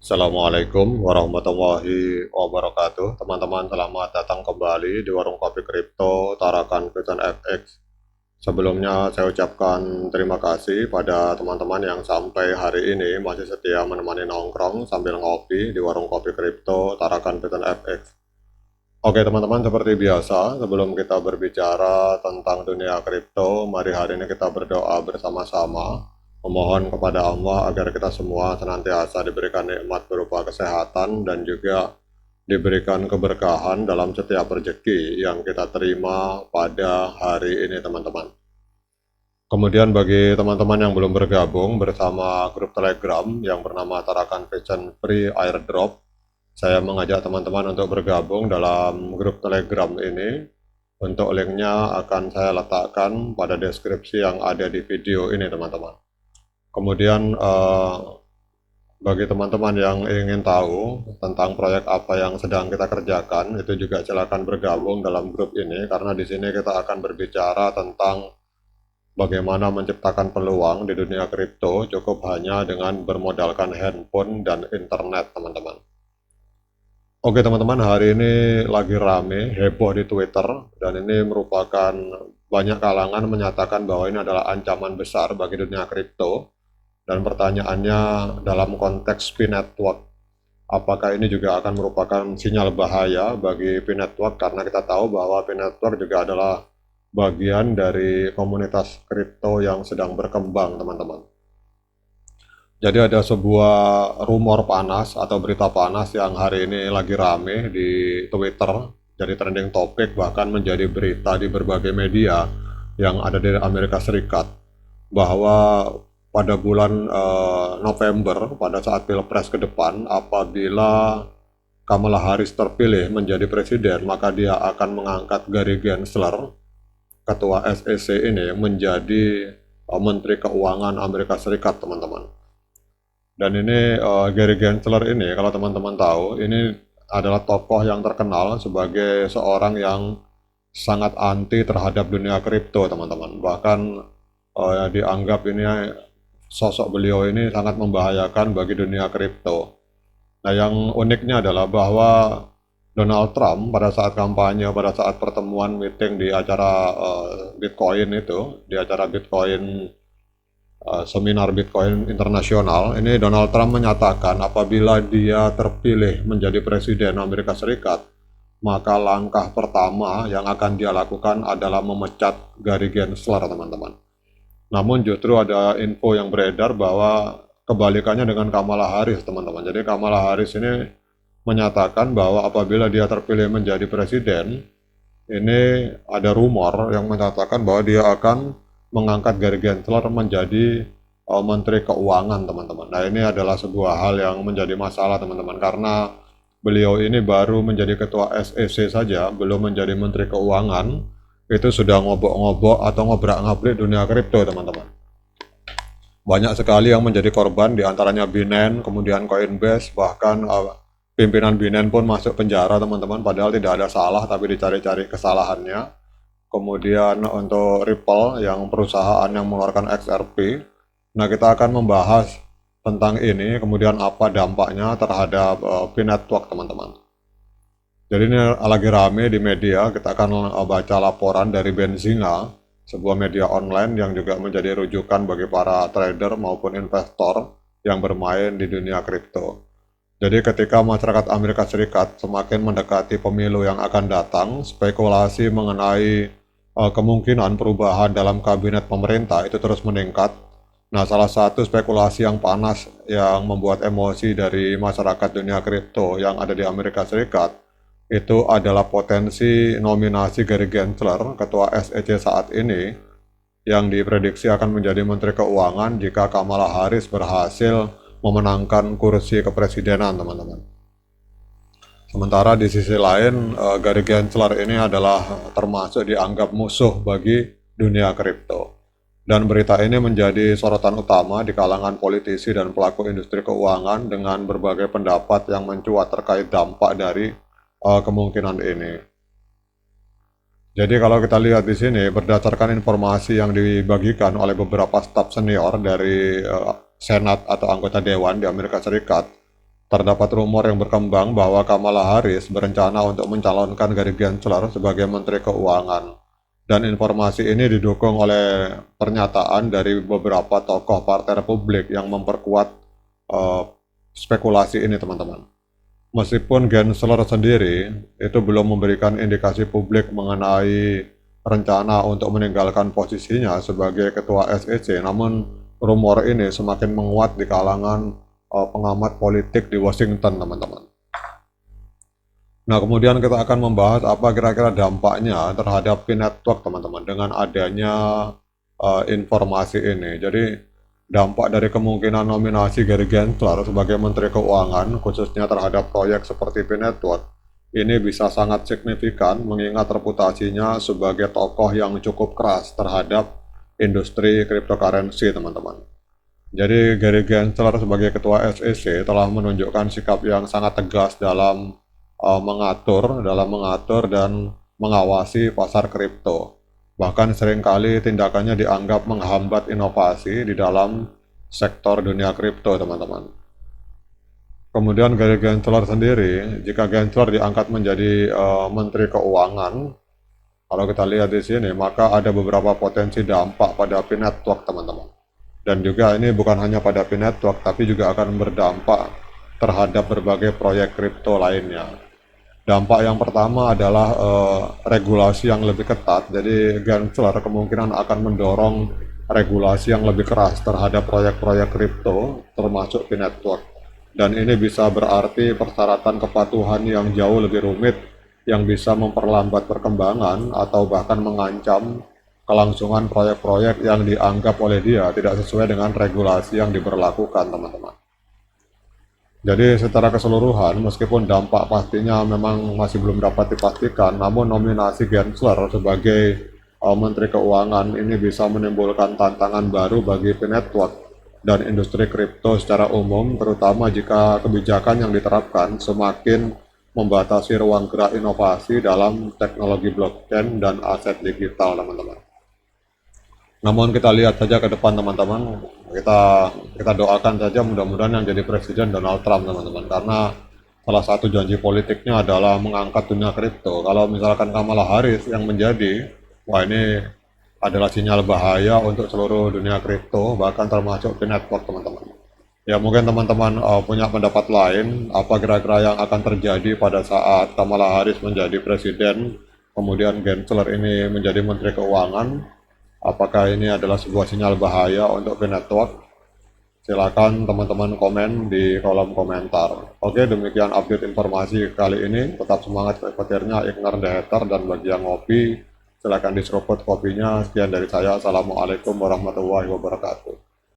Assalamualaikum warahmatullahi wabarakatuh. Teman-teman, selamat datang kembali di Warung Kopi Kripto Tarakan Python FX. Sebelumnya saya ucapkan terima kasih pada teman-teman yang sampai hari ini masih setia menemani nongkrong sambil ngopi di Warung Kopi Kripto Tarakan Python FX. Oke teman-teman, seperti biasa, sebelum kita berbicara tentang dunia kripto, mari hari ini kita berdoa bersama-sama, memohon kepada Allah agar kita semua senantiasa diberikan nikmat berupa kesehatan dan juga diberikan keberkahan dalam setiap rezeki yang kita terima pada hari ini teman-teman. Kemudian bagi teman-teman yang belum bergabung bersama grup Telegram yang bernama Tarakan Vision Free Airdrop, saya mengajak teman-teman untuk bergabung dalam grup Telegram ini. Untuk linknya akan saya letakkan pada deskripsi yang ada di video ini teman-teman. Kemudian bagi teman-teman yang ingin tahu tentang proyek apa yang sedang kita kerjakan, itu juga silakan bergabung dalam grup ini karena di sini kita akan berbicara tentang bagaimana menciptakan peluang di dunia kripto cukup hanya dengan bermodalkan handphone dan internet teman-teman. Oke teman-teman, hari ini lagi rame, heboh di Twitter, dan ini merupakan banyak kalangan menyatakan bahwa ini adalah ancaman besar bagi dunia kripto. Dan pertanyaannya dalam konteks P-Network, apakah ini juga akan merupakan sinyal bahaya bagi P-Network, karena kita tahu bahwa P-Network juga adalah bagian dari komunitas kripto yang sedang berkembang teman-teman. Jadi ada sebuah rumor panas atau berita panas yang hari ini lagi rame di Twitter, jadi trending topik bahkan menjadi berita di berbagai media yang ada di Amerika Serikat, bahwa pada bulan November pada saat Pilpres ke depan, apabila Kamala Harris terpilih menjadi presiden, maka dia akan mengangkat Gary Gensler, ketua SEC ini, menjadi Menteri Keuangan Amerika Serikat teman-teman. Dan ini Gary Gensler ini, kalau teman-teman tahu, ini adalah tokoh yang terkenal sebagai seorang yang sangat anti terhadap dunia kripto, teman-teman. Bahkan dianggap ini sosok beliau ini sangat membahayakan bagi dunia kripto. Nah, yang uniknya adalah bahwa Donald Trump pada saat kampanye, pada saat pertemuan meeting di acara Bitcoin itu, di acara Bitcoin seminar Bitcoin internasional, ini Donald Trump menyatakan apabila dia terpilih menjadi presiden Amerika Serikat, maka langkah pertama yang akan dia lakukan adalah memecat Gary Gensler, teman-teman. Namun justru ada info yang beredar bahwa kebalikannya dengan Kamala Harris, teman-teman. Jadi Kamala Harris ini menyatakan bahwa apabila dia terpilih menjadi presiden, ini ada rumor yang menyatakan bahwa dia akan mengangkat Gary Gensler menjadi Menteri Keuangan, teman-teman. Nah, ini adalah sebuah hal yang menjadi masalah, teman-teman, karena beliau ini baru menjadi ketua SEC saja, belum menjadi Menteri Keuangan, itu sudah ngobok-ngobok atau ngobrak-ngabrik dunia kripto, teman-teman. Banyak sekali yang menjadi korban, diantaranya Binance, kemudian Coinbase, bahkan pimpinan Binance pun masuk penjara, teman-teman, padahal tidak ada salah, tapi dicari-cari kesalahannya. Kemudian untuk Ripple yang perusahaan yang mengeluarkan XRP, nah kita akan membahas tentang ini, kemudian apa dampaknya terhadap P-Network, teman-teman. Jadi ini lagi rame di media, kita akan baca laporan dari Benzinga, sebuah media online yang juga menjadi rujukan bagi para trader maupun investor yang bermain di dunia kripto. Jadi ketika masyarakat Amerika Serikat semakin mendekati pemilu yang akan datang, spekulasi mengenai kemungkinan perubahan dalam kabinet pemerintah itu terus meningkat. Nah, salah satu spekulasi yang panas yang membuat emosi dari masyarakat dunia kripto yang ada di Amerika Serikat itu adalah potensi nominasi Gary Gensler, ketua SEC saat ini, yang diprediksi akan menjadi Menteri Keuangan jika Kamala Harris berhasil memenangkan kursi kepresidenan, teman-teman. Sementara di sisi lain, Gary Gensler ini adalah termasuk dianggap musuh bagi dunia kripto. Dan berita ini menjadi sorotan utama di kalangan politisi dan pelaku industri keuangan dengan berbagai pendapat yang mencuat terkait dampak dari kemungkinan ini. Jadi kalau kita lihat di sini, berdasarkan informasi yang dibagikan oleh beberapa staf senior dari Senat atau anggota Dewan di Amerika Serikat, Terdapat rumor yang berkembang bahwa Kamala Harris berencana untuk mencalonkan Gary Gensler sebagai Menteri Keuangan. Dan informasi ini didukung oleh pernyataan dari beberapa tokoh Partai Republik yang memperkuat uh, spekulasi ini, teman-teman. Meskipun Gensler sendiri itu belum memberikan indikasi publik mengenai rencana untuk meninggalkan posisinya sebagai ketua SEC, namun rumor ini semakin menguat di kalangan pengamat politik di Washington, teman-teman. Nah, kemudian kita akan membahas apa kira-kira dampaknya terhadap P-Network, teman-teman, dengan adanya informasi ini. Jadi, dampak dari kemungkinan nominasi Gary Gensler sebagai Menteri Keuangan, khususnya terhadap proyek seperti P-Network, ini bisa sangat signifikan mengingat reputasinya sebagai tokoh yang cukup keras terhadap industri cryptocurrency, teman-teman. Jadi Gary Gensler sebagai ketua SEC telah menunjukkan sikap yang sangat tegas dalam mengatur dan mengawasi pasar kripto. Bahkan seringkali tindakannya dianggap menghambat inovasi di dalam sektor dunia kripto, teman-teman. Kemudian Gary Gensler sendiri, jika Gensler diangkat menjadi Menteri Keuangan, kalau kita lihat di sini, maka ada beberapa potensi dampak pada P-Network, teman-teman. Dan juga ini bukan hanya pada P-Network, tapi juga akan berdampak terhadap berbagai proyek kripto lainnya. Dampak yang pertama adalah regulasi yang lebih ketat. Jadi Gensler kemungkinan akan mendorong regulasi yang lebih keras terhadap proyek-proyek kripto, termasuk P-Network. Dan ini bisa berarti persyaratan kepatuhan yang jauh lebih rumit, yang bisa memperlambat perkembangan atau bahkan mengancam kelangsungan proyek-proyek yang dianggap oleh dia tidak sesuai dengan regulasi yang diberlakukan, teman-teman. Jadi secara keseluruhan, meskipun dampak pastinya memang masih belum dapat dipastikan, namun nominasi Gensler sebagai Menteri Keuangan ini bisa menimbulkan tantangan baru bagi P-Network dan industri kripto secara umum, terutama jika kebijakan yang diterapkan semakin membatasi ruang gerak inovasi dalam teknologi blockchain dan aset digital, teman-teman. Namun kita lihat saja ke depan, teman-teman. Kita doakan saja mudah-mudahan yang jadi presiden Donald Trump, teman-teman, karena salah satu janji politiknya adalah mengangkat dunia kripto. Kalau misalkan Kamala Harris yang menjadi, wah, ini adalah sinyal bahaya untuk seluruh dunia kripto, bahkan termasuk di network, teman-teman. Ya, mungkin teman-teman punya pendapat lain, apa kira-kira yang akan terjadi pada saat Kamala Harris menjadi presiden, kemudian Gensler ini menjadi Menteri Keuangan. Apakah ini adalah sebuah sinyal bahaya untuk P-Network? Silakan teman-teman komen di kolom komentar. Oke, demikian update informasi kali ini. Tetap semangat petirnya, ignore the hater, dan bagi yang ngopi, silakan diseruput kopinya. Sekian dari saya. Assalamualaikum warahmatullahi wabarakatuh.